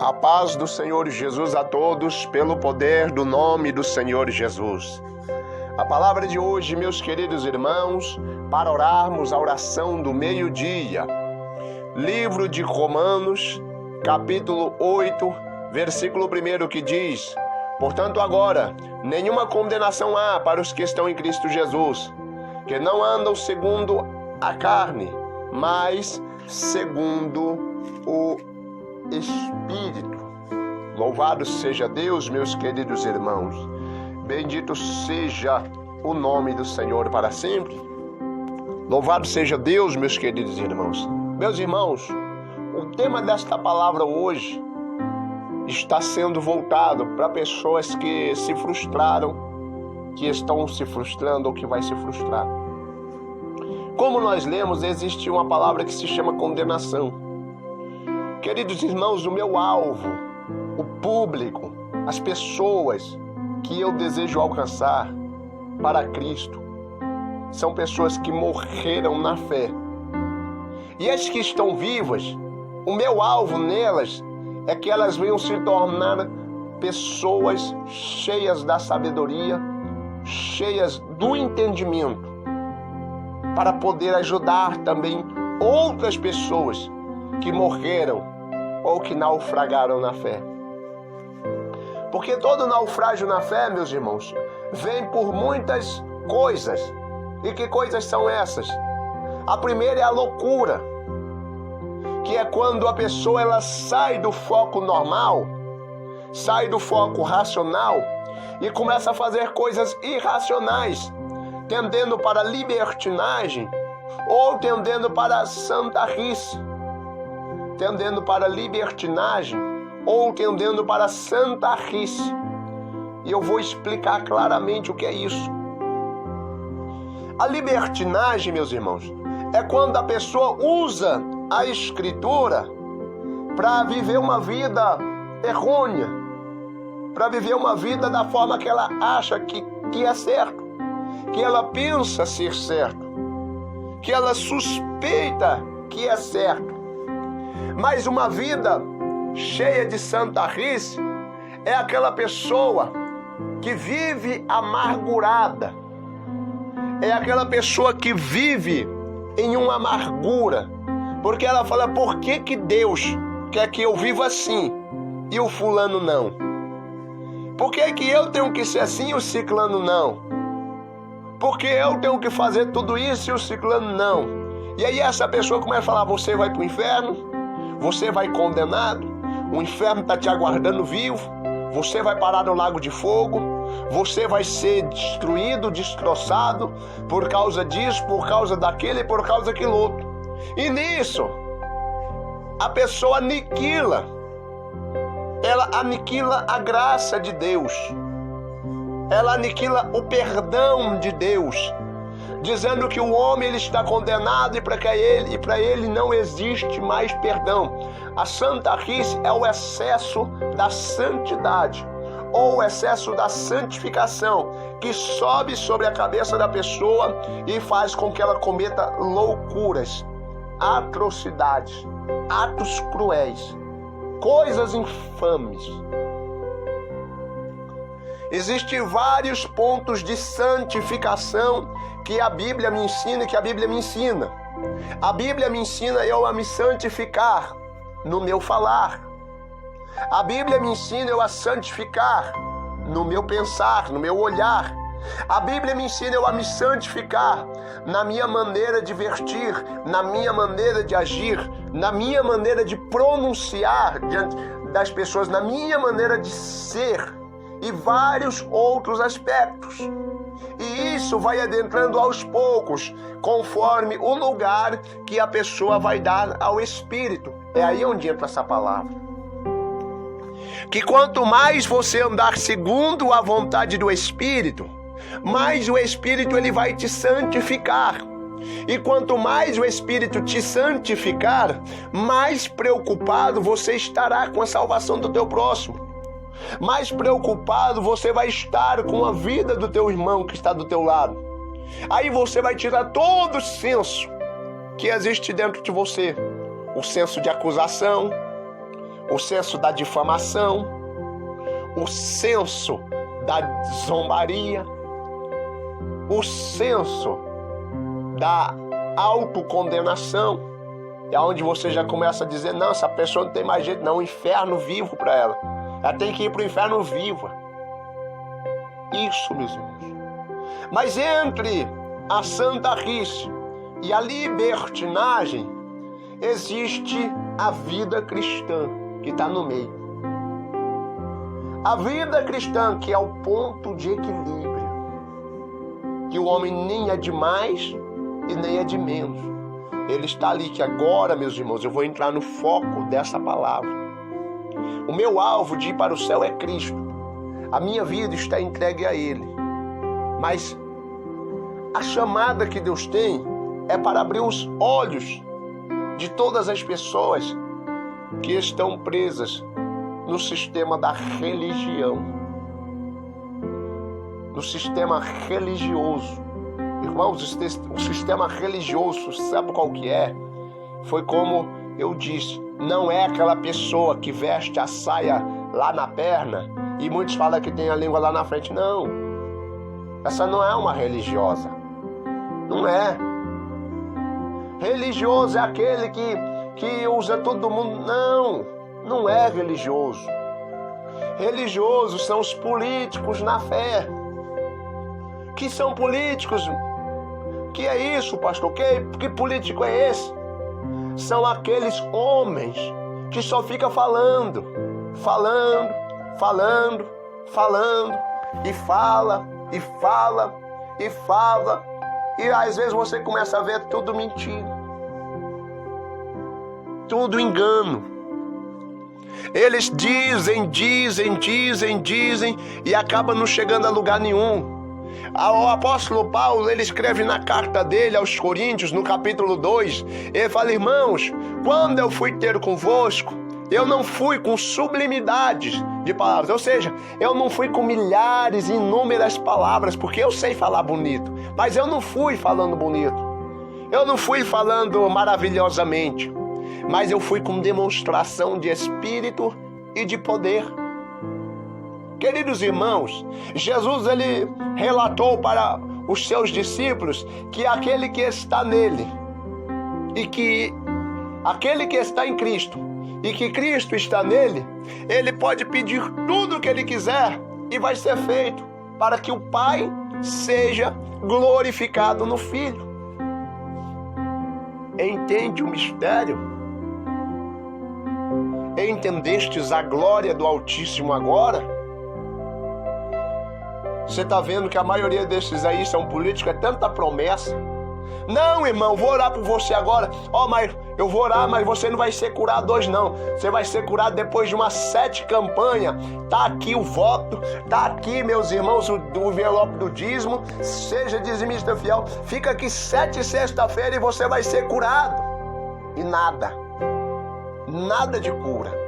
A paz do Senhor Jesus a todos, pelo poder do nome do Senhor Jesus. A palavra de hoje, meus queridos irmãos, para orarmos a oração do meio-dia. Livro de Romanos, capítulo 8, versículo 1, que diz: Portanto agora, nenhuma condenação há para os que estão em Cristo Jesus, que não andam segundo a carne, mas segundo o Espírito. Louvado seja Deus, meus queridos irmãos. Bendito seja o nome do Senhor para sempre. Louvado seja Deus, meus queridos irmãos. Meus irmãos, o tema desta palavra hoje está sendo voltado para pessoas que se frustraram, que estão se frustrando ou que vai se frustrar. Como nós lemos, existe uma palavra que se chama condenação. Queridos irmãos, o meu alvo, o público, as pessoas que eu desejo alcançar para Cristo, são pessoas que morreram na fé. E as que estão vivas, o meu alvo nelas é que elas venham se tornar pessoas cheias da sabedoria, cheias do entendimento, para poder ajudar também outras pessoas que morreram ou que naufragaram na fé. Porque todo naufrágio na fé, meus irmãos, vem por muitas coisas. E que coisas são essas? A primeira é a loucura, que é quando a pessoa ela sai do foco normal, sai do foco racional e começa a fazer coisas irracionais, tendendo para a libertinagem ou tendendo para a santarrice. Tendendo para a libertinagem ou tendendo para a santarrice. E eu vou explicar claramente o que é isso. A libertinagem, meus irmãos, é quando a pessoa usa a Escritura para viver uma vida errônea, para viver uma vida da forma que ela acha que é certo, que ela pensa ser certo, que ela suspeita que é certo. Mas uma vida cheia de santarrice é aquela pessoa que vive amargurada. É aquela pessoa que vive em uma amargura. Porque ela fala, por que Deus quer que eu viva assim e o fulano não? Por que eu tenho que ser assim e o ciclano não? Por que eu tenho que fazer tudo isso e o ciclano não? E aí essa pessoa começa a falar, você vai para o inferno? Você vai condenado, o inferno está te aguardando vivo, você vai parar no lago de fogo, você vai ser destruído, destroçado por causa disso, por causa daquele e por causa daquilo outro. E nisso, a pessoa ela aniquila a graça de Deus, ela aniquila o perdão de Deus, dizendo que o homem ele está condenado e para ele não existe mais perdão. A santarrice é o excesso da santidade ou o excesso da santificação que sobe sobre a cabeça da pessoa e faz com que ela cometa loucuras, atrocidades, atos cruéis, coisas infames. Existem vários pontos de santificação que a Bíblia me ensina e que a Bíblia me ensina. A Bíblia me ensina eu a me santificar no meu falar. A Bíblia me ensina eu a santificar no meu pensar, no meu olhar. A Bíblia me ensina eu a me santificar na minha maneira de vestir, na minha maneira de agir, na minha maneira de pronunciar diante das pessoas, na minha maneira de ser e vários outros aspectos. E isso vai adentrando aos poucos, conforme o lugar que a pessoa vai dar ao Espírito. É aí onde entra essa palavra. Que quanto mais você andar segundo a vontade do Espírito, mais o Espírito ele vai te santificar. E quanto mais o Espírito te santificar, mais preocupado você estará com a salvação do teu próximo. Mais preocupado você vai estar com a vida do teu irmão que está do teu lado. Aí você vai tirar todo o senso que existe dentro de você. O senso de acusação, o senso da difamação, o senso da zombaria, o senso da autocondenação. É onde você já começa a dizer, não, essa pessoa não tem mais jeito, não, o inferno vivo para ela. Ela tem que ir para o inferno viva. Isso, meus irmãos. Mas entre a santarrice e a libertinagem, existe a vida cristã, que está no meio. A vida cristã, que é o ponto de equilíbrio. Que o homem nem é de mais e nem é de menos. Ele está ali, que agora, meus irmãos, eu vou entrar no foco dessa palavra. O meu alvo de ir para o céu é Cristo. A minha vida está entregue a Ele. Mas a chamada que Deus tem é para abrir os olhos de todas as pessoas que estão presas no sistema da religião, no sistema religioso. Irmãos, o sistema religioso, sabe qual que é? Foi como eu disse, não é aquela pessoa que veste a saia lá na perna e muitos falam que tem a língua lá na frente. Não, essa não é uma religiosa. Não é. Religioso é aquele que usa todo mundo. Não é religioso. Religiosos são os políticos na fé. Que são políticos? Que é isso, pastor? Que político é esse? São aqueles homens que só ficam falando. E às vezes você começa a ver tudo mentira. Tudo engano. Eles dizem e acabam não chegando a lugar nenhum. O apóstolo Paulo, ele escreve na carta dele aos Coríntios, no capítulo 2, ele fala, irmãos, quando eu fui ter convosco, eu não fui com sublimidades de palavras, ou seja, eu não fui com milhares e inúmeras palavras, porque eu sei falar bonito, mas eu não fui falando bonito, eu não fui falando maravilhosamente, mas eu fui com demonstração de espírito e de poder. Queridos irmãos, Jesus, ele relatou para os seus discípulos que aquele que está nele e que aquele que está em Cristo e que Cristo está nele, ele pode pedir tudo o que ele quiser e vai ser feito para que o Pai seja glorificado no Filho. Entende o mistério? Entendestes a glória do Altíssimo agora? Você está vendo que a maioria desses aí são políticos, é tanta promessa. Não, irmão, vou orar por você agora. Mas eu vou orar, mas você não vai ser curado hoje, não. Você vai ser curado depois de umas 7 campanhas. Tá aqui o voto, tá aqui, meus irmãos, o envelope do dízimo. Seja dizimista fiel. Fica aqui 7 sexta-feira e você vai ser curado. E nada de cura.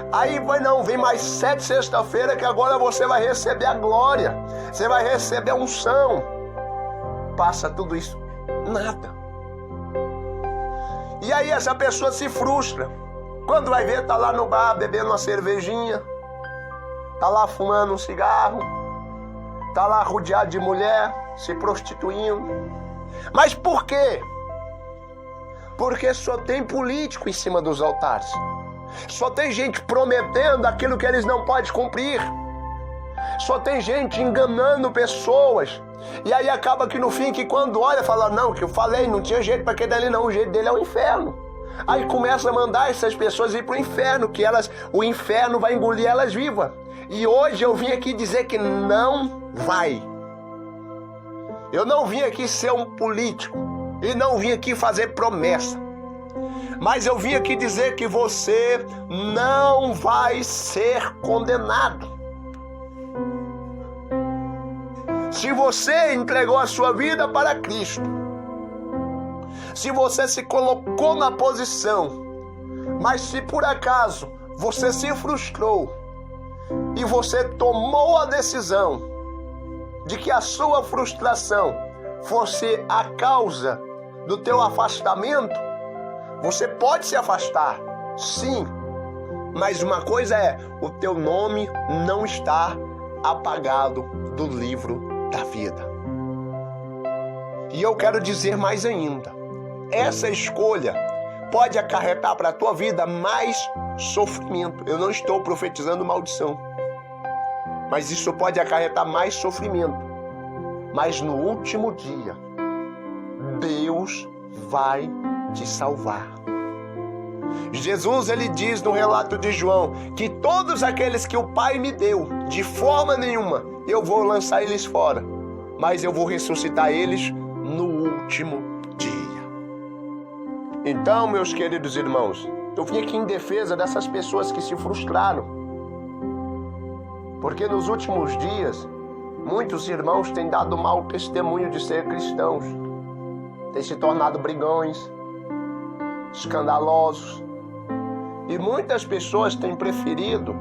Aí vem mais 7 sexta-feira que agora você vai receber a glória. Você vai receber a unção. Passa tudo isso. Nada. E aí essa pessoa se frustra. Quando vai ver, tá lá no bar bebendo uma cervejinha. Tá lá fumando um cigarro. Tá lá rodeado de mulher, se prostituindo. Mas por quê? Porque só tem político em cima dos altares. Só tem gente prometendo aquilo que eles não podem cumprir. Só tem gente enganando pessoas. E aí acaba que no fim, que quando olha, fala, não, que eu falei, não tinha jeito para aquele dali não, o jeito dele é o inferno. Aí começa a mandar essas pessoas ir para o inferno, que o inferno vai engolir elas vivas. E hoje eu vim aqui dizer que não vai. Eu não vim aqui ser um político. E não vim aqui fazer promessa. Mas eu vim aqui dizer que você não vai ser condenado. Se você entregou a sua vida para Cristo, se você se colocou na posição, mas se por acaso você se frustrou e você tomou a decisão de que a sua frustração fosse a causa do teu afastamento, você pode se afastar, sim, Mas uma coisa é, o teu nome não está apagado do livro da vida. E eu quero dizer mais ainda, essa escolha pode acarretar para a tua vida mais sofrimento. Eu não estou profetizando maldição, mas isso pode acarretar mais sofrimento. Mas no último dia, Deus vai te salvar. Jesus, ele diz no relato de João, que todos aqueles que o Pai me deu, de forma nenhuma, eu vou lançar eles fora, mas eu vou ressuscitar eles no último dia. Então, meus queridos irmãos, eu vim aqui em defesa dessas pessoas que se frustraram, porque nos últimos dias, muitos irmãos têm dado mau testemunho de ser cristãos, têm se tornado brigões, escandalosos, e muitas pessoas têm preferido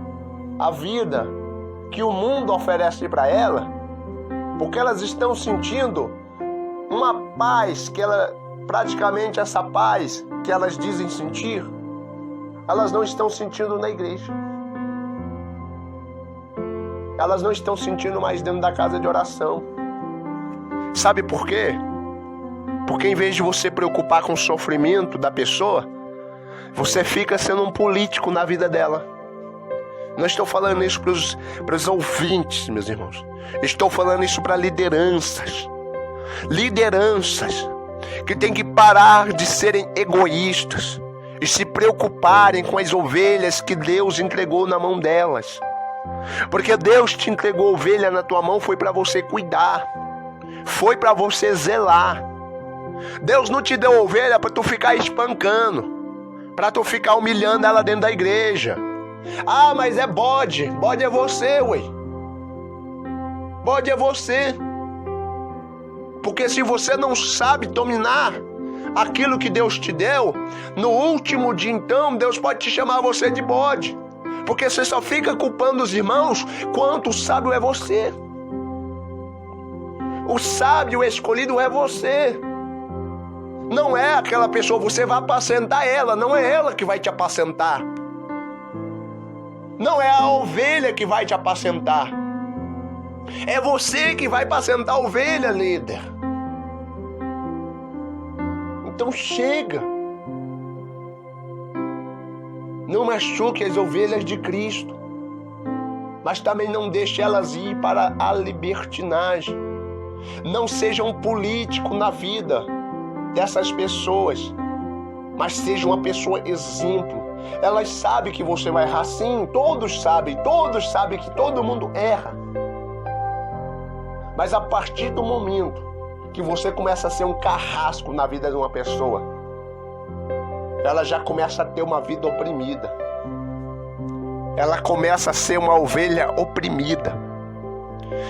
a vida que o mundo oferece para ela, porque elas estão sentindo uma paz que praticamente essa paz que elas dizem sentir, elas não estão sentindo na igreja. Elas não estão sentindo mais dentro da casa de oração. Sabe por quê? Porque em vez de você preocupar com o sofrimento da pessoa, você fica sendo um político na vida dela. Não estou falando isso para os ouvintes, meus irmãos. Estou falando isso para lideranças. Lideranças que têm que parar de serem egoístas e se preocuparem com as ovelhas que Deus entregou na mão delas. Porque Deus te entregou ovelha na tua mão, foi para você cuidar, foi para você zelar. Deus não te deu ovelha para tu ficar espancando, para tu ficar humilhando ela dentro da igreja. Ah, mas é bode. Bode é você, ué. Bode é você. Porque se você não sabe dominar aquilo que Deus te deu, no último dia então, Deus pode te chamar você de bode. Porque você só fica culpando os irmãos quanto o sábio é você. O sábio escolhido é você. Não é aquela pessoa, você vai apacentar ela, não é ela que vai te apacentar. Não é a ovelha que vai te apacentar. É você que vai apacentar a ovelha, líder. Então chega. Não machuque as ovelhas de Cristo, mas também não deixe elas ir para a libertinagem. Não seja um político na vida dessas pessoas, mas seja uma pessoa exemplo. Elas sabem que você vai errar, sim, todos sabem que todo mundo erra. Mas a partir do momento que você começa a ser um carrasco na vida de uma pessoa, ela já começa a ter uma vida oprimida. Ela começa a ser uma ovelha oprimida.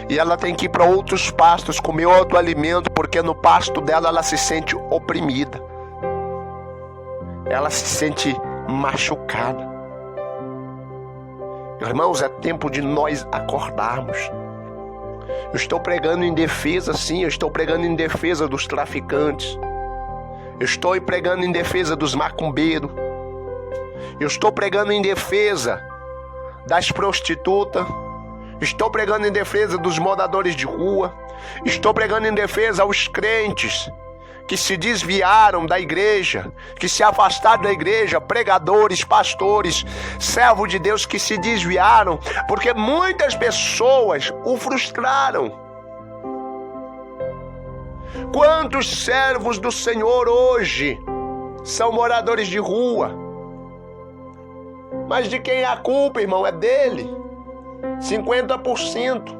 E ela tem que ir para outros pastos, comer outro alimento, porque no pasto dela ela se sente oprimida. Ela se sente machucada. Irmãos, é tempo de nós acordarmos. Eu estou pregando em defesa, sim, eu estou pregando em defesa dos traficantes. Eu estou pregando em defesa dos macumbeiros. Eu estou pregando em defesa das prostitutas. Estou pregando em defesa dos moradores de rua. Estou pregando em defesa aos crentes que se desviaram da igreja, que se afastaram da igreja, pregadores, pastores, servos de Deus que se desviaram, porque muitas pessoas o frustraram. Quantos servos do Senhor hoje são moradores de rua? Mas de quem é a culpa, irmão? É dele. 50%.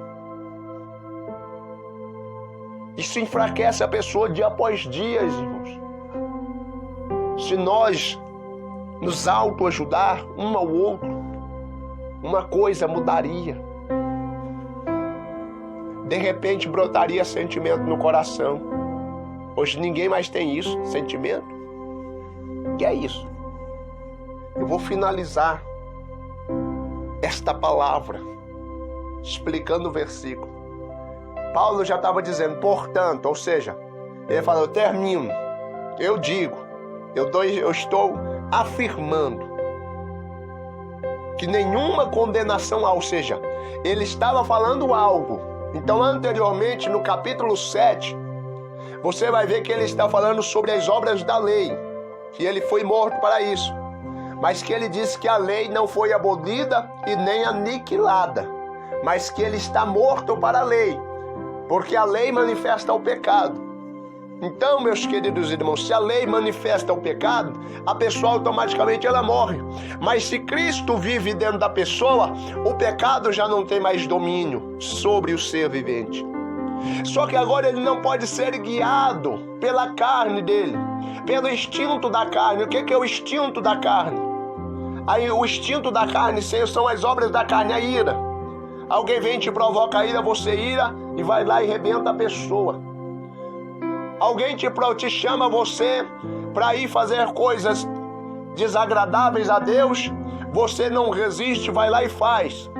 Isso enfraquece a pessoa dia após dia, irmãos. Se nós nos autoajudar um ao outro, uma coisa mudaria. De repente brotaria sentimento no coração. Hoje ninguém mais tem isso, sentimento. O que é isso? Eu vou finalizar esta palavra explicando o versículo. Paulo já estava dizendo, portanto, ou seja, ele falou, eu termino, eu digo, eu estou afirmando que nenhuma condenação há, ou seja, ele estava falando algo. Então, anteriormente, no capítulo 7, você vai ver que ele está falando sobre as obras da lei, que ele foi morto para isso, mas que ele disse que a lei não foi abolida e nem aniquilada, mas que ele está morto para a lei, porque a lei manifesta o pecado. Então, meus queridos irmãos, se a lei manifesta o pecado, a pessoa automaticamente ela morre. Mas se Cristo vive dentro da pessoa, o pecado já não tem mais domínio sobre o ser vivente. Só que agora ele não pode ser guiado pela carne dele, pelo instinto da carne. O que é o instinto da carne? Aí, o instinto da carne são as obras da carne, a ira. Alguém vem e te provoca a ira, você ira e vai lá e rebenta a pessoa. Alguém te chama você para ir fazer coisas desagradáveis a Deus, você não resiste, vai lá e faz.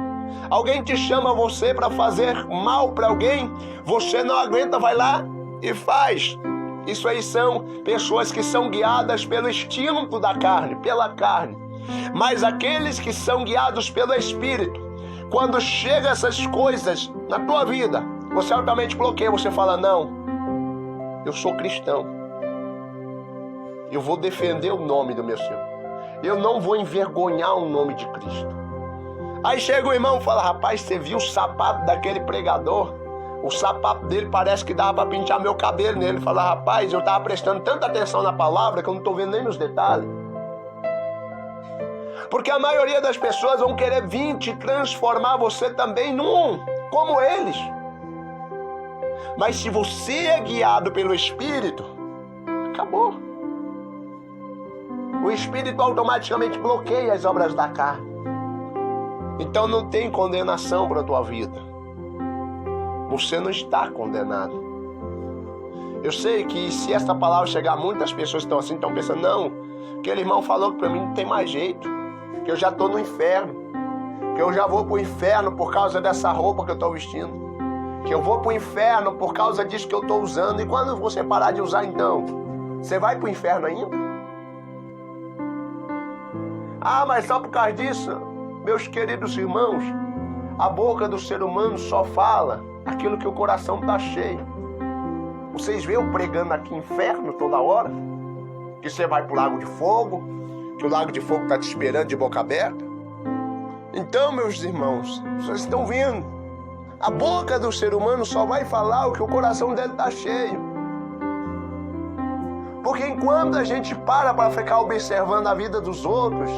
Alguém te chama você para fazer mal para alguém, você não aguenta, vai lá e faz. Isso aí são pessoas que são guiadas pelo instinto da carne, pela carne. Mas aqueles que são guiados pelo Espírito, quando chegam essas coisas na tua vida, você altamente bloqueia, você fala, não, eu sou cristão. Eu vou defender o nome do meu Senhor. Eu não vou envergonhar o nome de Cristo. Aí chega o irmão e fala, rapaz, você viu o sapato daquele pregador? O sapato dele parece que dava para pentear meu cabelo nele. Ele fala, rapaz, eu estava prestando tanta atenção na palavra que eu não estou vendo nem nos detalhes. Porque a maioria das pessoas vão querer vir te transformar você também num, como eles. Mas se você é guiado pelo Espírito, acabou. O Espírito automaticamente bloqueia as obras da carne. Então não tem condenação para a tua vida. Você não está condenado. Eu sei que se essa palavra chegar, muitas pessoas estão assim, estão pensando, não, aquele irmão falou que para mim não tem mais jeito, que eu já estou no inferno, que eu já vou para o inferno por causa dessa roupa que eu estou vestindo, que eu vou para o inferno por causa disso que eu estou usando. E quando você parar de usar, então, você vai para o inferno ainda? Ah, mas só por causa disso, meus queridos irmãos, a boca do ser humano só fala aquilo que o coração está cheio. Vocês veem eu pregando aqui inferno toda hora? Que você vai para o lago de fogo, que o lago de fogo está te esperando de boca aberta? Então, meus irmãos, vocês estão vendo? A boca do ser humano só vai falar o que o coração dele está cheio. Porque enquanto a gente para ficar observando a vida dos outros,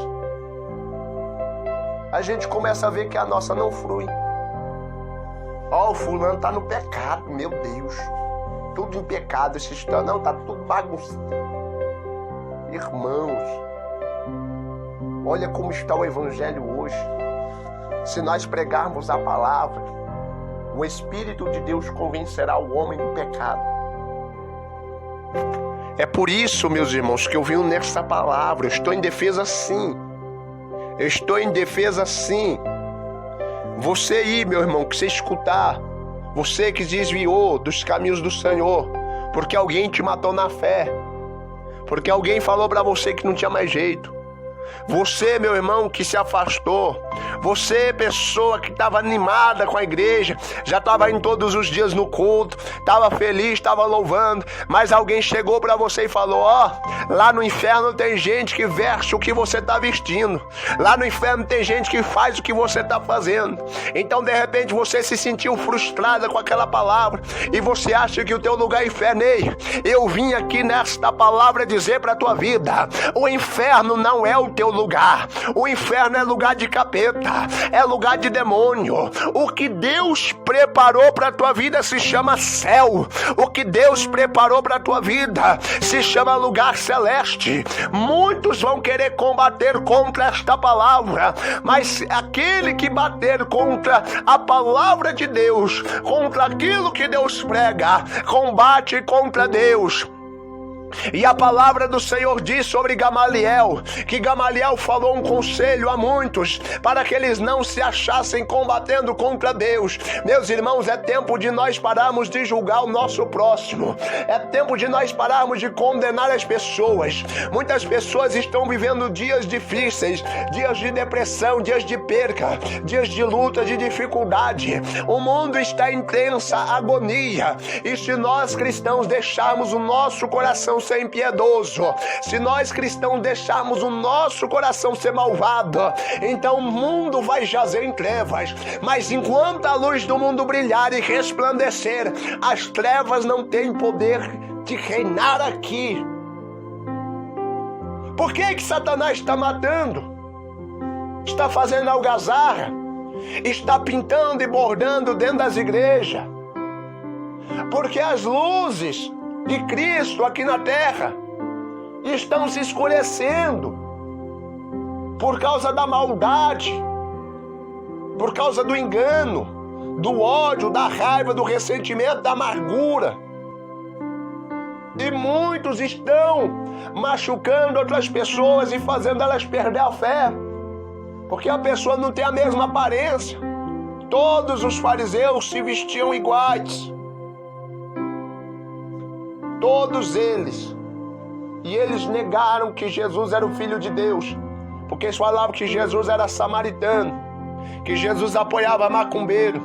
a gente começa a ver que a nossa não flui. Ó, o fulano está no pecado, meu Deus. Tudo em pecado, esse está, não, está tudo bagunçado. Irmãos, olha como está o evangelho hoje. Se nós pregarmos a palavra, o Espírito de Deus convencerá o homem do pecado. É por isso, meus irmãos, que eu vim nessa palavra. Eu estou em defesa sim. Eu estou em defesa sim. Você aí, meu irmão, que você escutar, você que desviou dos caminhos do Senhor, porque alguém te matou na fé, porque alguém falou para você que não tinha mais jeito. Você, meu irmão, que se afastou. Você, pessoa que estava animada com a igreja, já estava indo todos os dias no culto, estava feliz, estava louvando, mas alguém chegou para você e falou, ó, lá no inferno tem gente que veste o que você está vestindo. Lá no inferno tem gente que faz o que você está fazendo. Então, de repente, você se sentiu frustrada com aquela palavra e você acha que o teu lugar é inferno. Ei, eu vim aqui nesta palavra dizer para a tua vida, o inferno não é o teu lugar. O inferno é lugar de capeta, é lugar de demônio. O que Deus preparou para a tua vida se chama céu. O que Deus preparou para a tua vida se chama lugar celeste. Muitos vão querer combater contra esta palavra, mas aquele que bater contra a palavra de Deus, contra aquilo que Deus prega, combate contra Deus. E a palavra do Senhor diz sobre Gamaliel, que Gamaliel falou um conselho a muitos, para que eles não se achassem combatendo contra Deus. Meus irmãos, é tempo de nós pararmos de julgar o nosso próximo. É tempo de nós pararmos de condenar as pessoas. Muitas pessoas estão vivendo dias difíceis, dias de depressão, dias de perca, dias de luta, de dificuldade. O mundo está em intensa agonia. E se nós cristãos deixarmos o nosso coração ser impiedoso, se nós cristãos deixarmos o nosso coração ser malvado, então o mundo vai jazer em trevas. Mas enquanto a luz do mundo brilhar e resplandecer, as trevas não têm poder de reinar aqui. Por que Satanás está matando? Está fazendo algazarra? Está pintando e bordando dentro das igrejas? Porque as luzes de Cristo aqui na terra estão se escurecendo por causa da maldade, por causa do engano, do ódio, da raiva, do ressentimento, da amargura. E muitos estão machucando outras pessoas e fazendo elas perder a fé, porque a pessoa não tem a mesma aparência. Todos os fariseus se vestiam iguais, todos eles. E eles negaram que Jesus era o Filho de Deus, porque eles falavam que Jesus era samaritano, que Jesus apoiava macumbeiro,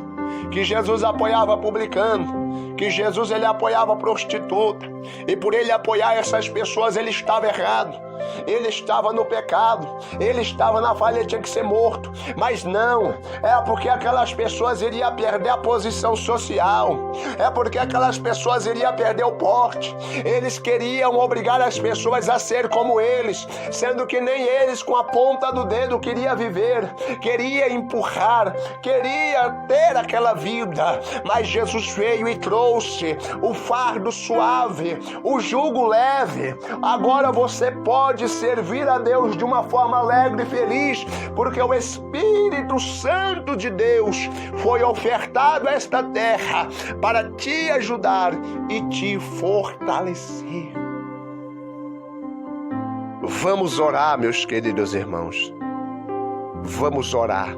que Jesus apoiava publicano, que Jesus ele apoiava prostituta. E por ele apoiar essas pessoas, ele estava errado. Ele estava no pecado, ele estava na falha, ele tinha que ser morto. Mas não, é porque aquelas pessoas iriam perder a posição social, é porque aquelas pessoas iriam perder o porte. Eles queriam obrigar as pessoas a ser como eles, sendo que nem eles com a ponta do dedo queria viver, queria empurrar, queria ter aquela vida. Mas Jesus veio e trouxe o fardo suave, o jugo leve. Agora você pode servir a Deus de uma forma alegre e feliz, porque o Espírito Santo de Deus foi ofertado a esta terra para te ajudar e te fortalecer. Vamos orar, meus queridos irmãos. Vamos orar.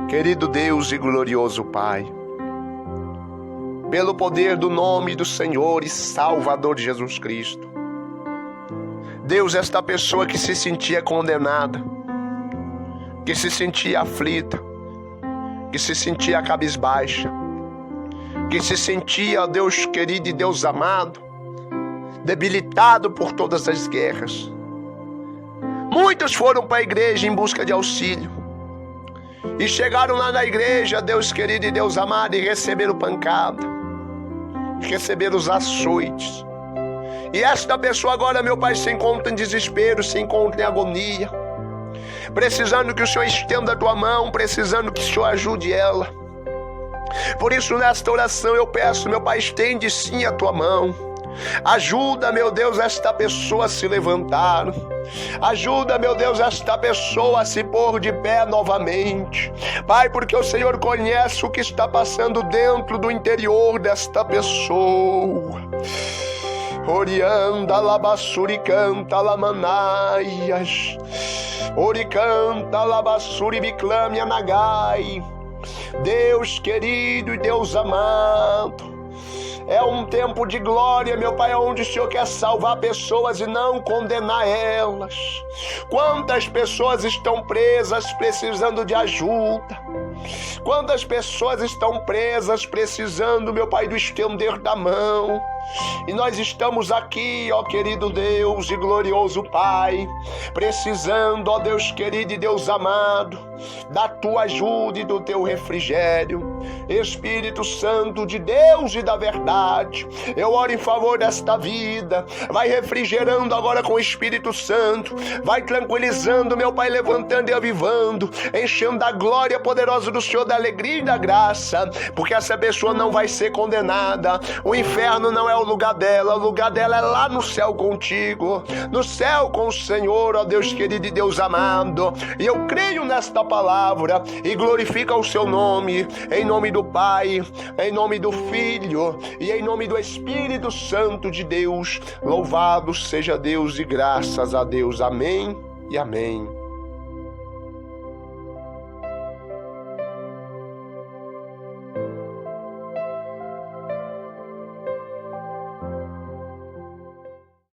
Querido Deus e glorioso Pai, pelo poder do nome do Senhor e Salvador Jesus Cristo, Deus, esta pessoa que se sentia condenada, que se sentia aflita, que se sentia cabisbaixa, que se sentia, Deus querido e Deus amado, debilitado por todas as guerras. Muitos foram para a igreja em busca de auxílio e chegaram lá na igreja, Deus querido e Deus amado, e receberam pancada, receberam os açoites. E esta pessoa agora, meu Pai, se encontra em desespero, se encontra em agonia, precisando que o Senhor estenda a tua mão, precisando que o Senhor ajude ela. Por isso, nesta oração eu peço, meu Pai, estende sim a tua mão. Ajuda, meu Deus, esta pessoa a se levantar. Ajuda, meu Deus, esta pessoa a se pôr de pé novamente. Pai, porque o Senhor conhece o que está passando dentro do interior desta pessoa. Orianda labassuri canta lamanaias, oricanta labassuri biclame anagai. Deus querido e Deus amado, é um tempo de glória, meu Pai, onde o Senhor quer salvar pessoas e não condenar elas. Quantas pessoas estão presas precisando de ajuda? Quantas pessoas estão presas precisando, meu Pai, do estender da mão? E nós estamos aqui, ó querido Deus e glorioso Pai, precisando, ó Deus querido e Deus amado, da tua ajuda e do teu refrigério. Espírito Santo de Deus e da verdade, eu oro em favor desta vida. Vai refrigerando agora com o Espírito Santo, vai tranquilizando, meu Pai, levantando e avivando, enchendo da glória poderosa do Senhor, da alegria e da graça, porque essa pessoa não vai ser condenada. O inferno não é é o lugar dela. O lugar dela é lá no céu contigo, no céu com o Senhor, ó Deus querido e Deus amado. E eu creio nesta palavra e glorifica o seu nome, em nome do Pai, em nome do Filho e em nome do Espírito Santo de Deus. Louvado seja Deus e graças a Deus. Amém e amém.